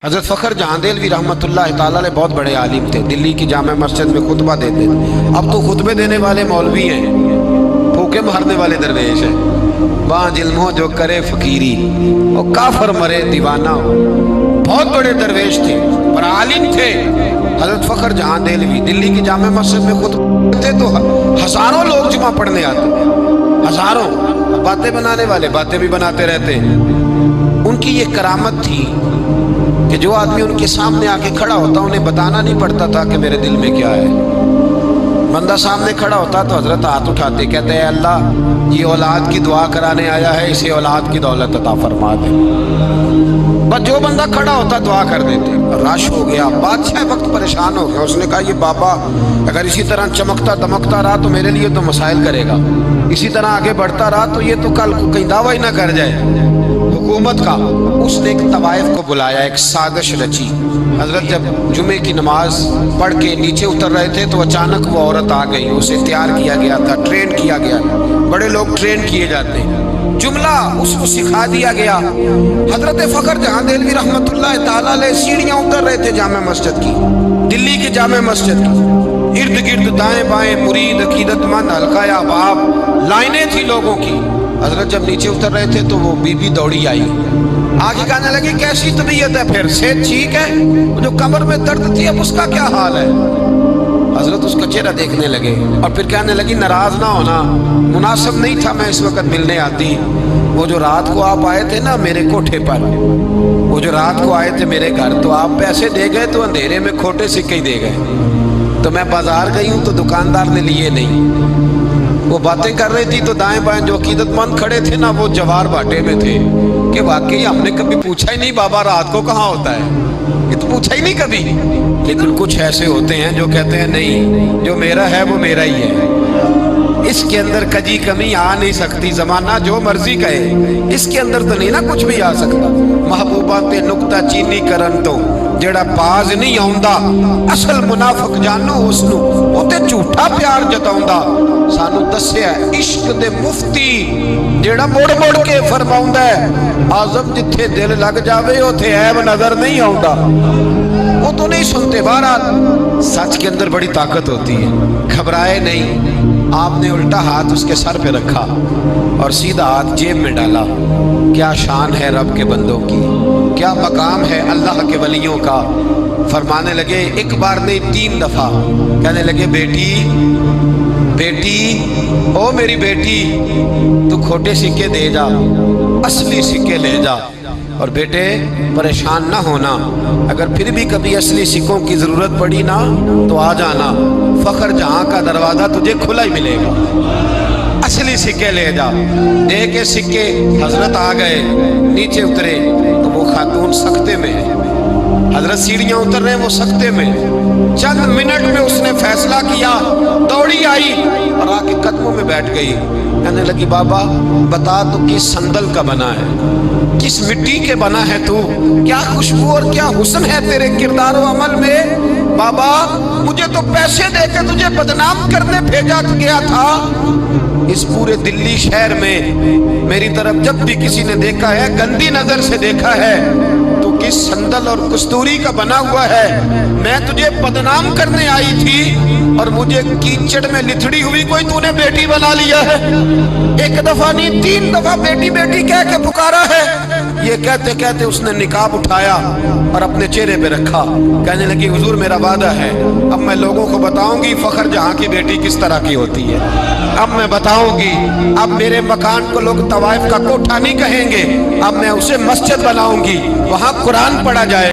حضرت فخر جہاں دہلوی رحمتہ تعالیٰ علیہ بہت بڑے عالم تھے، دلی کی جامع مسجد میں خطبہ دیتے تھے۔ اب تو خطبے دینے والے مولوی ہیں، پھوکے مارنے والے درویش ہیں۔ باں علم ہو جو کرے فقیری، اور کافر مرے دیوانہ ہو۔ بہت بڑے درویش تھے پر عالم تھے حضرت فخر جہاں دہلوی۔ دلی کی جامع مسجد میں خطبہ دیتے تو ہزاروں لوگ جمعہ پڑھنے آتے، ہزاروں۔ باتیں بنانے والے باتیں بھی بناتے رہتے۔ ان کی یہ کرامت تھی کہ جو آدمی ان کے سامنے آ کے کھڑا ہوتا انہیں بتانا نہیں پڑتا تھا کہ میرے دل میں کیا ہے۔ بندہ سامنے کھڑا ہوتا تو حضرت ہاتھ اٹھاتے، کہتے ہیں اللہ یہ اولاد کی دعا کرانے آیا ہے، اسے اولاد کی دولت عطا فرما دے۔ بس جو بندہ کھڑا ہوتا دعا کر دیتے۔ رش ہو گیا، بادشاہ وقت پریشان ہو گیا۔ اس نے کہا یہ بابا اگر اسی طرح چمکتا دمکتا رہا تو میرے لیے تو مسائل کرے گا، اسی طرح آگے بڑھتا رہا تو یہ تو کل کو کہیں دعویٰ ہی نہ کر جائے حکومت کا۔ اس نے ایک طوائف کو بلایا، ایک سازش رچی۔ حضرت جب جمعے کی نماز پڑھ کے نیچے اتر رہے تھے تو اچانک وہ عورت آ گئی۔ اسے تیار کیا گیا تھا، ٹرین کیا گیا، بڑے لوگ ٹرین کیے جاتے ہیں۔ جملہ اس کو سکھا دیا گیا۔ حضرت فخر جہاں دہلوی رحمۃ اللہ تعالیٰ علیہ سیڑھیاں اتر رہے تھے جامع مسجد کی، دلی کی جامع مسجد کی۔ ارد گرد دائیں بائیں مرید عقیدت مند حلقہ احباب، لائنیں تھی لوگوں کی۔ حضرت جب نیچے اتر رہے تھے تو وہ بی بی دوڑی آئی، آگے کہنے لگی کیسی طبیعت ہے، پھر صحت ٹھیک ہے؟ جو کمر میں درد تھی اب اس کا کیا حال ہے؟ حضرت اس کا چہرہ دیکھنے لگے اور پھر کہنے لگی ناراض نہ ہونا، مناسب نہیں تھا میں اس وقت ملنے آتی۔ وہ جو رات کو آپ آئے تھے نا میرے کوٹھے پر، وہ جو رات کو آئے تھے میرے گھر، تو آپ پیسے دے گئے تو اندھیرے میں کھوٹے سکے ہی دے گئے، تو میں بازار گئی ہوں تو دکاندار نے لیے نہیں۔ وہ باتیں کر رہی تھی تو دائیں بائیں جو عقیدت مند کھڑے تھے نا وہ جوار باٹے میں تھے کہ واقعی ہم نے کبھی پوچھا ہی نہیں بابا رات کو کہاں ہوتا ہے، یہ تو پوچھا ہی نہیں کبھی۔ لیکن کچھ ایسے ہوتے ہیں جو کہتے ہیں نہیں جو میرا ہے وہ میرا ہی ہے، اس کے اندر کجی کمی آ نہیں سکتی، زمانہ جو مرضی کہے اس کے اندر تو نہیں نا کچھ بھی آ سکتا۔ محبوبہ تے نکتہ چینی کرن تو جڑا باز نہیں آؤندا، اصل منافق جانو اس نو وہ تے جھوٹا پیار جتاؤندا۔ سانو دسیا عشق دے مفتی جڑا مڑ مڑ کے فرماؤندا ہے آزم جتھے دل لگ جاوے اوتھے عیب نظر نہیں آؤندا، وہ تو نہیں سنتے۔ بہرحال سچ کے اندر بڑی طاقت ہوتی ہے، گھبرائے نہیں۔ آپ نے الٹا ہاتھ اس کے سر پہ رکھا اور سیدھا ہاتھ جیب میں ڈالا۔ کیا شان ہے رب کے بندوں کی، کیا مقام ہے اللہ کے ولیوں کا۔ فرمانے لگے ایک بار نہیں 3 دفعہ، کہنے لگے بیٹی بیٹی او میری بیٹی تو کھوٹے سکے دے جا، اصلی سکے لے جا، اور بیٹے پریشان نہ ہونا، اگر پھر بھی کبھی اصلی سکوں کی ضرورت پڑی نا تو آ جانا، فخر جہاں کا دروازہ تجھے کھلا ہی ملے گا، اصلی سکے لے جا۔ دے کے سکے حضرت آ گئے، نیچے اترے تو وہ خاتون سکتے میں ہے، حضرت سیڑھیاں اتر رہے ہیں وہ سکتے میں۔ چند منٹ میں اس نے فیصلہ کیا، دوڑی آئی اور آ کے قدموں میں بیٹھ گئی۔ کہنے لگی بابا بتا تو کس صندل کا بنا ہے، کس مٹی کے بنا ہے تو، کیا خوشبو اور کیا حسن ہے تیرے کردار و عمل میں۔ بابا مجھے تو پیسے دے کے تجھے بدنام کرنے بھیجا گیا تھا، اس پورے دلی شہر میں میری طرف جب بھی کسی نے دیکھا ہے گندی نظر سے دیکھا ہے تو کس صندل اور کستوری کا بنا ہوا ہے۔ میں تجھے بدنام کرنے آئی تھی اور مجھے کیچڑ میں لتھڑی ہوئی کوئی تو نے بیٹی بنا لیا ہے۔ ایک دفعہ نہیں 3 دفعہ بیٹی بیٹی کہہ کے پکارا ہے۔ یہ کہتے کہتے اس نے نقاب اٹھایا اور اپنے چہرے پہ رکھا، کہنے لگی حضور میرا وعدہ ہے اب میں لوگوں کو بتاؤں گی فخر جہاں کی بیٹی کس طرح کی ہوتی ہے، اب میں بتاؤں گی، اب میرے مکان کو لوگ طوائف کا کوٹھا نہیں کہیں گے، اب میں اسے مسجد بناؤں گی، وہاں قرآن پڑھا جائے۔